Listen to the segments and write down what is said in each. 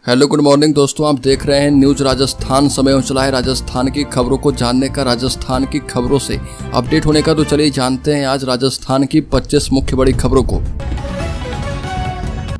Hello good morning दोस्तों, आप देख रहे हैं न्यूज राजस्थान। समय हो चला है राजस्थान की खबरों को जानने का, राजस्थान की खबरों से अपडेट होने का। तो चलिए जानते हैं आज राजस्थान की 25 मुख्य बड़ी खबरों को।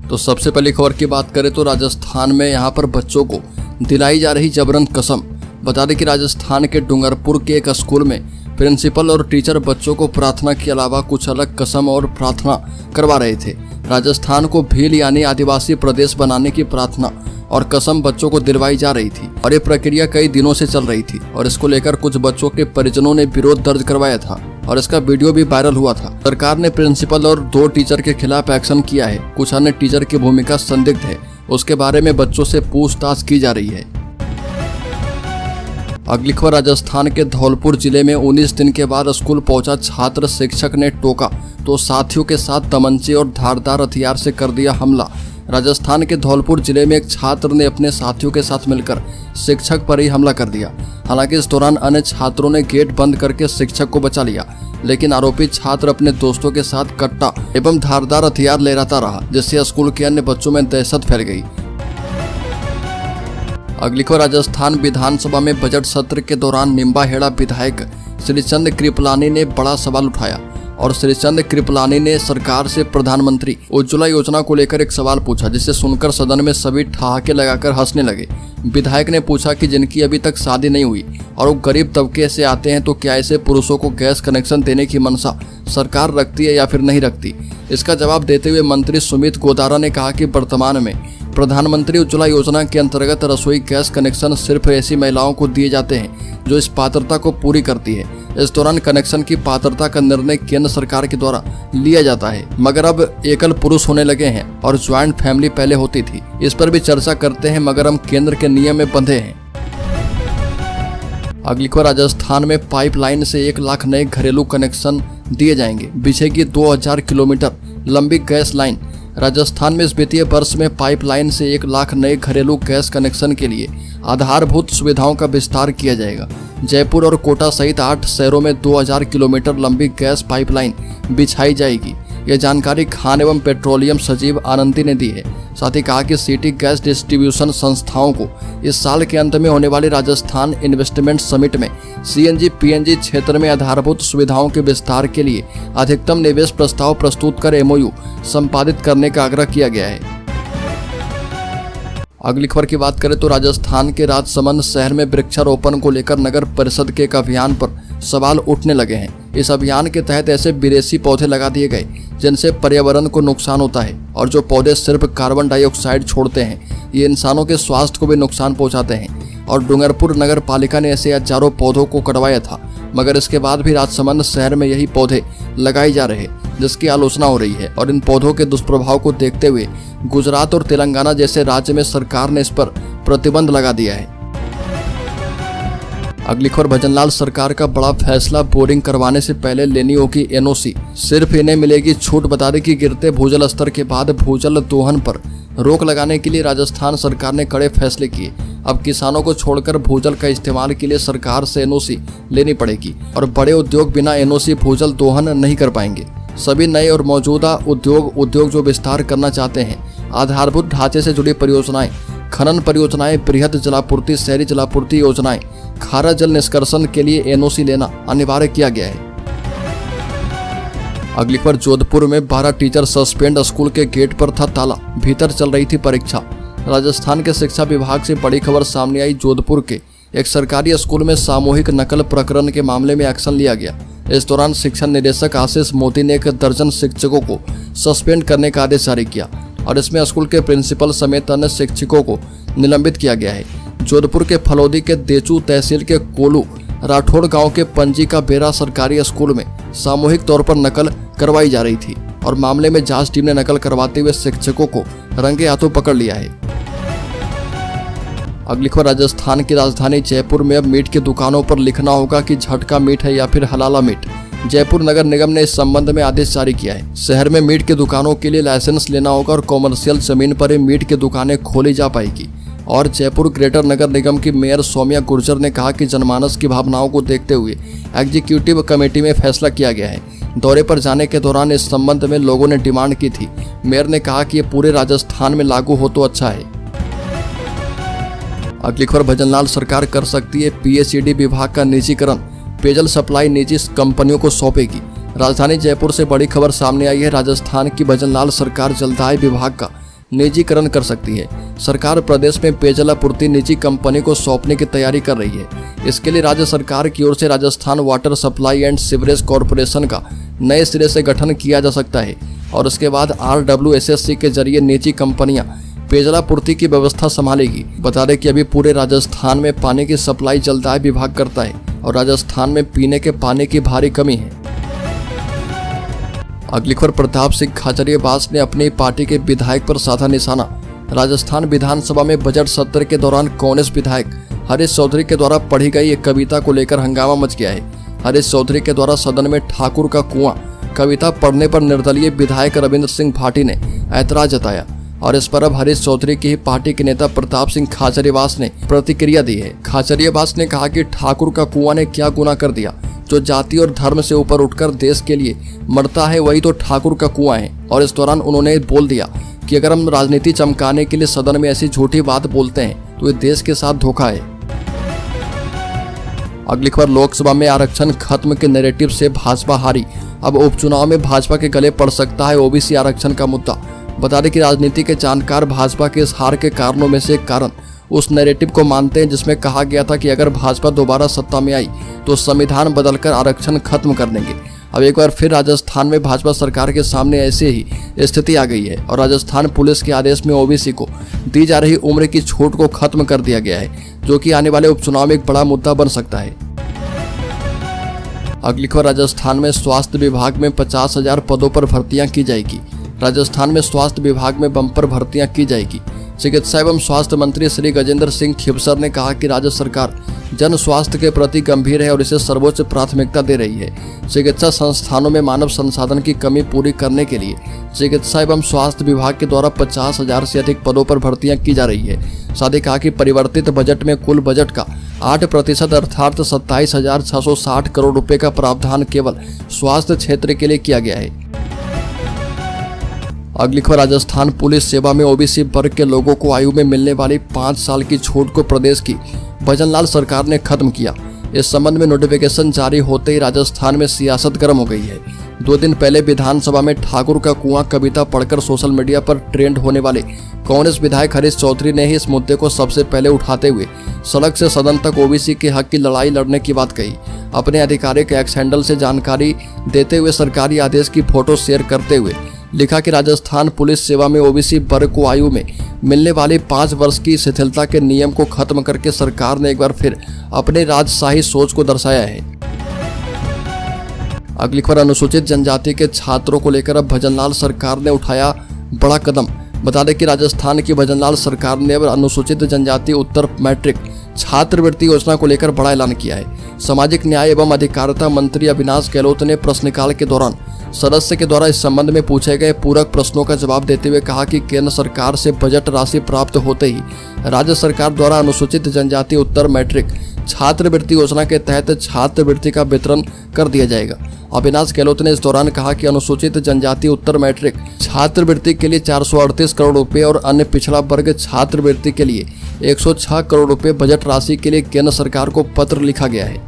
तो सबसे पहली खबर की बात करें तो राजस्थान में यहाँ पर बच्चों को दिलाई जा रही जबरन कसम। बता दें कि राजस्थान के डूंगरपुर के एक स्कूल में प्रिंसिपल और टीचर बच्चों को प्रार्थना के अलावा कुछ अलग कसम और प्रार्थना करवा रहे थे। राजस्थान को भील यानी आदिवासी प्रदेश बनाने की प्रार्थना और कसम बच्चों को दिलवाई जा रही थी और ये प्रक्रिया कई दिनों से चल रही थी और इसको लेकर कुछ बच्चों के परिजनों ने विरोध दर्ज करवाया था और इसका वीडियो भी वायरल हुआ था। सरकार ने प्रिंसिपल और 2 टीचर के खिलाफ एक्शन किया है। कुछ अन्य टीचर की भूमिका संदिग्ध है, उसके बारे में बच्चों से पूछताछ की जा रही है। अगली खबर राजस्थान के धौलपुर जिले में 19 दिन के बाद स्कूल पहुंचा छात्र, शिक्षक ने टोका तो साथियों के साथ तमंचे और धारदार हथियार से कर दिया हमला। राजस्थान के धौलपुर जिले में एक छात्र ने अपने साथियों के साथ मिलकर शिक्षक पर ही हमला कर दिया। हालांकि इस दौरान अन्य छात्रों ने गेट बंद करके शिक्षक को बचा लिया, लेकिन आरोपी छात्र अपने दोस्तों के साथ कट्टा एवं धारदार हथियार लहराता रहा, जिससे स्कूल के अन्य बच्चों में दहशत फैल गई। अगली खबर राजस्थान विधानसभा में बजट सत्र के दौरान निम्बाहेड़ा विधायक श्रीचंद कृपलानी ने बड़ा सवाल उठाया और श्रीचंद कृपलानी ने सरकार से प्रधानमंत्री उज्ज्वला योजना को लेकर एक सवाल पूछा, जिसे सुनकर सदन में सभी ठहाके लगाकर हंसने लगे। विधायक ने पूछा कि जिनकी अभी तक शादी नहीं हुई और वो गरीब तबके से आते हैं, तो क्या ऐसे पुरुषों को गैस कनेक्शन देने की मंशा सरकार रखती है या फिर नहीं रखती। इसका जवाब देते हुए मंत्री सुमित गोदारा ने कहा कि वर्तमान में प्रधानमंत्री उज्ज्वला योजना के अंतर्गत रसोई गैस कनेक्शन सिर्फ ऐसी महिलाओं को दिए जाते हैं जो इस पात्रता को पूरी करती है। इस दौरान कनेक्शन की पात्रता का निर्णय केंद्र सरकार के द्वारा लिया जाता है, मगर अब एकल पुरुष होने लगे हैं और ज्वाइंट फैमिली पहले होती थी। इस पर भी चर्चा करते हैं, मगर हम केंद्र के नियम में बंधे हैं। अगली खबर राजस्थान में पाइपलाइन से 1 लाख नए घरेलू कनेक्शन दिए जाएंगे। बिछेगी 2000 किलोमीटर लंबी गैस लाइन। राजस्थान में इस वित्तीय वर्ष में पाइपलाइन से 1 लाख नए घरेलू गैस कनेक्शन के लिए आधारभूत सुविधाओं का विस्तार किया जाएगा। जयपुर और कोटा सहित 8 शहरों में 2000 किलोमीटर लंबी गैस पाइपलाइन बिछाई जाएगी। यह जानकारी खान एवं पेट्रोलियम सचिव आनंदी ने दी है। साथ ही कहा कि सिटी गैस डिस्ट्रीब्यूशन संस्थाओं को इस साल के अंत में होने वाली राजस्थान इन्वेस्टमेंट समिट में सीएनजी पीएनजी क्षेत्र में आधारभूत सुविधाओं के विस्तार के लिए अधिकतम निवेश प्रस्ताव प्रस्तुत कर एमओयू संपादित करने का आग्रह किया गया है। अगली खबर की बात करें तो राजस्थान के राजसमंद शहर में वृक्षारोपण को लेकर नगर परिषद के एक अभियान पर सवाल उठने लगे हैं। इस अभियान के तहत ऐसे विदेशी पौधे लगा दिए गए जिनसे पर्यावरण को नुकसान होता है और जो पौधे सिर्फ कार्बन डाइऑक्साइड छोड़ते हैं, ये इंसानों के स्वास्थ्य को भी नुकसान पहुंचाते हैं। और डूंगरपुर नगर पालिका ने ऐसे हजारों पौधों को कटवाया था, मगर इसके बाद भी राजसमंद शहर में यही पौधे लगाए जा रहे, जिसकी आलोचना हो रही है। और इन पौधों के दुष्प्रभाव को देखते हुए गुजरात और तेलंगाना जैसे राज्य में सरकार ने इस पर प्रतिबंध लगा दिया है। अगली खबर भजनलाल सरकार का बड़ा फैसला, बोरिंग करवाने से पहले लेनी होगी एनओसी, सिर्फ इन्हें मिलेगी छूट। बता दें कि गिरते भूजल स्तर के बाद भूजल दोहन पर रोक लगाने के लिए राजस्थान सरकार ने कड़े फैसले किए। अब किसानों को छोड़कर भूजल का इस्तेमाल के लिए सरकार से एनओसी लेनी पड़ेगी और बड़े उद्योग बिना एनओसी भूजल दोहन नहीं कर पाएंगे। सभी नए और मौजूदा उद्योग जो विस्तार करना चाहते हैं, आधारभूत ढांचे से जुड़ी परियोजनाएं, खनन परियोजनाएं, बृहद जलापूर्ति, शहरी जलापूर्ति योजनाएं, खारा जल निष्कर्षण के लिए एनओसी लेना अनिवार्य किया गया है। अगली खबर जोधपुर में 12 टीचर सस्पेंड, स्कूल के गेट पर था ताला, भीतर चल रही थी परीक्षा। राजस्थान के शिक्षा विभाग से बड़ी खबर सामने आई। जोधपुर के एक सरकारी स्कूल में सामूहिक नकल प्रकरण के मामले में एक्शन लिया गया। इस दौरान शिक्षा निदेशक आशीष मोदी ने 1 दर्जन शिक्षकों को सस्पेंड करने का आदेश जारी किया और इसमें स्कूल के प्रिंसिपल समेत अन्य शिक्षकों को निलंबित किया गया है। जोधपुर के फलौदी के देचू तहसील के कोलू राठौड़ गांव के पंजी का बेरा सरकारी स्कूल में सामूहिक तौर पर नकल करवाई जा रही थी और मामले में जांच टीम ने नकल करवाते हुए शिक्षकों को रंगे हाथों पकड़ लिया है। अगली खबर राजस्थान की राजधानी जयपुर में अब मीट की दुकानों पर लिखना होगा कि झटका मीट है या फिर हलाला मीट। जयपुर नगर निगम ने इस संबंध में आदेश जारी किया है। शहर में मीट की दुकानों के लिए लाइसेंस लेना होगा और कॉमर्शियल जमीन पर ही मीट की दुकानें खोली जा पाएगी। और जयपुर ग्रेटर नगर निगम की मेयर सौम्या गुर्जर ने कहा कि जनमानस की भावनाओं को देखते हुए एग्जीक्यूटिव कमेटी में फैसला किया गया है। दौरे पर जाने के दौरान इस संबंध में लोगों ने डिमांड की थी। मेयर ने कहा कि ये पूरे राजस्थान में लागू हो तो अच्छा है। अगली खबर, भजनलाल सरकार कर सकती है पीएचईडी विभाग का निजीकरण, पेयजल सप्लाई निजी कंपनियों को सौंपेगी। राजधानी जयपुर से बड़ी खबर सामने आई है। राजस्थान की भजनलाल सरकार जलदाय विभाग का निजीकरण कर सकती है। सरकार प्रदेश में पेयजल आपूर्ति निजी कंपनी को सौंपने की तैयारी कर रही है। इसके लिए राज्य सरकार की ओर से Rajasthan water supply and sewerage corporation का नए सिरे से गठन किया जा सकता है और उसके बाद RWSSC के जरिए निजी कंपनियां पेयजलापूर्ति की व्यवस्था संभालेगी। बता दें कि अभी पूरे राजस्थान में पानी की सप्लाई जलदाय विभाग करता है और राजस्थान में पीने के पानी की भारी कमी है। अगली खबर, प्रताप सिंह खाचरियावास ने अपनी पार्टी के विधायक पर साधा निशाना। राजस्थान विधानसभा में बजट सत्र के दौरान कांग्रेस विधायक हरीश चौधरी के द्वारा पढ़ी गई एक कविता को लेकर हंगामा मच गया है। हरीश चौधरी के द्वारा सदन में ठाकुर का कुआं कविता पढ़ने पर निर्दलीय विधायक रविंद्र सिंह भाटी ने ऐतराज जताया और इस पर अब हरीश चौधरी की ही पार्टी के नेता प्रताप सिंह खाचरियावास ने प्रतिक्रिया दी है। खाचरियावास ने कहा कि ठाकुर का कुआं ने क्या गुनाह कर दिया, जो जाति और धर्म से ऊपर उठकर देश के लिए मरता है वही तो ठाकुर का कुआं है। और इस दौरान उन्होंने बोल दिया कि अगर हम राजनीति चमकाने के लिए सदन में ऐसी झूठी बात बोलते हैं तो ये देश के साथ धोखा है। अगली खबर, लोकसभा में आरक्षण खत्म के नैरेटिव से भाजपा हारी, अब उपचुनाव में भाजपा के गले पड़ सकता है ओबीसी आरक्षण का मुद्दा। बता दें कि राजनीति के जानकार भाजपा के इस हार के कारणों में से एक कारण उस नैरेटिव को मानते हैं जिसमें कहा गया था कि अगर भाजपा दोबारा सत्ता में आई तो संविधान बदलकर आरक्षण खत्म कर देंगे। अब एक बार फिर राजस्थान में भाजपा सरकार के सामने ऐसे ही स्थिति आ गई है और राजस्थान पुलिस के आदेश में ओबीसी को दी जा रही उम्र की छूट को खत्म कर दिया गया है, जो कि आने वाले उपचुनाव में एक बड़ा मुद्दा बन सकता है। अगली खबर, राजस्थान में स्वास्थ्य विभाग में 50,000 पदों पर भर्तियां की जाएगी। राजस्थान में स्वास्थ्य विभाग में बम्पर भर्तियां की जाएगी। चिकित्सा एवं स्वास्थ्य मंत्री श्री गजेंद्र सिंह खिवसर ने कहा कि राज्य सरकार जन स्वास्थ्य के प्रति गंभीर है और इसे सर्वोच्च प्राथमिकता दे रही है। चिकित्सा संस्थानों में मानव संसाधन की कमी पूरी करने के लिए चिकित्सा एवं स्वास्थ्य विभाग के द्वारा 50,000 से अधिक पदों पर भर्तियां की जा रही है। साथ ही कहा कि परिवर्तित बजट में कुल बजट का 8% अर्थात 27,660 करोड़ रुपए का प्रावधान केवल स्वास्थ्य क्षेत्र के लिए किया गया है। अगली खबर, राजस्थान पुलिस सेवा में ओबीसी वर्ग के लोगों को आयु में मिलने वाली 5 साल की छूट को प्रदेश की भजनलाल सरकार ने खत्म किया। इस संबंध में नोटिफिकेशन जारी होते ही राजस्थान में सियासत गर्म हो गई है। 2 दिन पहले विधानसभा में ठाकुर का कुआं कविता पढ़कर सोशल मीडिया पर ट्रेंड होने वाले कांग्रेस विधायक हरीश चौधरी ने ही इस मुद्दे को सबसे पहले उठाते हुए सड़क से सदन तक ओबीसी के हक की लड़ाई लड़ने की बात कही। अपने आधिकारिक एक्स हैंडल से जानकारी देते हुए सरकारी आदेश की फोटो शेयर करते हुए लिखा कि राजस्थान पुलिस सेवा में ओबीसी वर्ग को आयु में मिलने वाली 5 वर्ष की शिथिलता के नियम को खत्म करके सरकार ने एक बार फिर अपने राजशाही सोच को दर्शाया है। अगली खबर, अनुसूचित जनजाति के छात्रों को लेकर अब भजनलाल सरकार ने उठाया बड़ा कदम। बता दें कि राजस्थान की भजनलाल सरकार ने अब अनुसूचित जनजाति उत्तर मैट्रिक छात्रवृत्ति योजना को लेकर बड़ा ऐलान किया है। सामाजिक न्याय एवं अधिकारिता मंत्री अविनाश गहलोत ने प्रश्नकाल के दौरान सदस्य के द्वारा इस संबंध में पूछे गए पूरक प्रश्नों का जवाब देते हुए कहा कि केंद्र सरकार से बजट राशि प्राप्त होते ही राज्य सरकार द्वारा अनुसूचित जनजाति उत्तर मैट्रिक छात्रवृत्ति योजना के तहत छात्रवृत्ति का वितरण कर दिया जाएगा। अविनाश गहलोत ने इस दौरान कहा कि अनुसूचित जनजाति उत्तर मैट्रिक छात्रवृत्ति के लिए 438 करोड़ रुपए और अन्य पिछड़ा वर्ग छात्रवृत्ति के लिए 106 करोड़ रुपए बजट राशि के लिए केंद्र सरकार को पत्र लिखा गया है।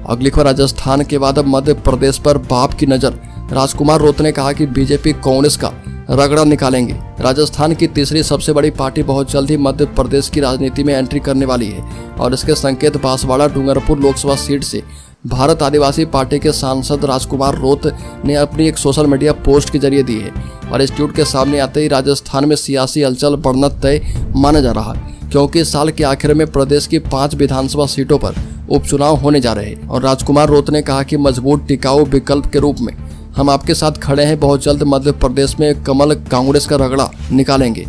अगली खबर, राजस्थान के बाद अब मध्य प्रदेश पर बाप की नजर। राजकुमार रोत ने कहा कि बीजेपी कांग्रेस का रगड़ा निकालेंगे। राजस्थान की तीसरी सबसे बड़ी पार्टी बहुत जल्द ही मध्य प्रदेश की राजनीति में एंट्री करने वाली है और इसके संकेत बांसवाड़ा डूंगरपुर लोकसभा सीट से भारत आदिवासी पार्टी के सांसद राजकुमार रोत ने अपनी एक सोशल मीडिया पोस्ट के जरिए दी है और इस ट्वीट के सामने आते ही राजस्थान में सियासी हलचल बढ़ना तय माना जा रहा है, क्योंकि इस साल के आखिर में प्रदेश की 5 विधानसभा सीटों पर उपचुनाव होने जा रहे हैं। और राजकुमार रोत ने कहा कि मजबूत टिकाऊ विकल्प के रूप में हम आपके साथ खड़े हैं। बहुत जल्द मध्य प्रदेश में कमल कांग्रेस का रगड़ा निकालेंगे।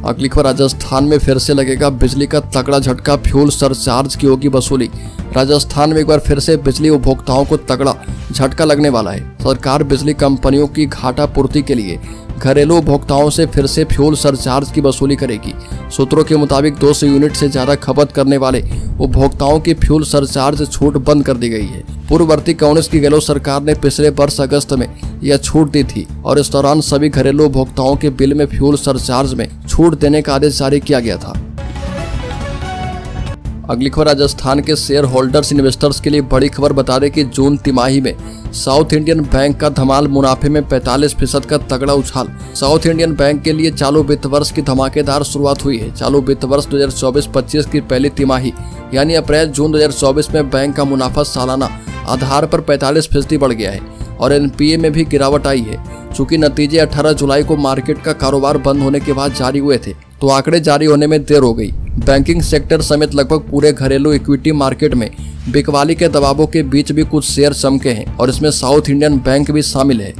अगली खबर, राजस्थान में फिर से लगेगा बिजली का तगड़ा झटका, फ्यूल सरचार्ज की होगी वसूली। राजस्थान में एक बार फिर से बिजली उपभोक्ताओं को तगड़ा झटका लगने वाला है। सरकार बिजली कंपनियों की घाटा पूर्ति के लिए घरेलू उपभोक्ताओं से फिर से फ्यूल सरचार्ज की वसूली करेगी। सूत्रों के मुताबिक 200 यूनिट से ज्यादा खपत करने वाले उपभोक्ताओं की फ्यूल सरचार्ज छूट बंद कर दी गई है। पूर्ववर्ती कांग्रेस की गहलोत सरकार ने पिछले वर्ष अगस्त में यह छूट दी थी और इस दौरान सभी घरेलू उपभोक्ताओं के बिल में फ्यूल सरचार्ज में छूट देने का आदेश जारी किया गया था। अगली खबर राजस्थान के शेयर होल्डर्स इन्वेस्टर्स के लिए बड़ी खबर बता दें कि जून तिमाही में साउथ इंडियन बैंक का धमाल मुनाफे में 45% का तगड़ा उछाल। साउथ इंडियन बैंक के लिए चालू वित्त वर्ष की धमाकेदार शुरुआत हुई है। चालू वित्त वर्ष 2024-25 की पहली तिमाही यानी अप्रैल-जून 2024 में बैंक का मुनाफा सालाना आधार पर 45% बढ़ गया है और एनपीए में भी गिरावट आई है। चूंकि नतीजे 18 जुलाई को मार्केट का कारोबार बंद होने के बाद जारी हुए थे, तो आंकड़े जारी होने में देर हो गई। बैंकिंग सेक्टर समेत लगभग पूरे घरेलू इक्विटी मार्केट में बिकवाली के दबावों के बीच भी कुछ शेयर चमके हैं और इसमें साउथ इंडियन बैंक भी शामिल है।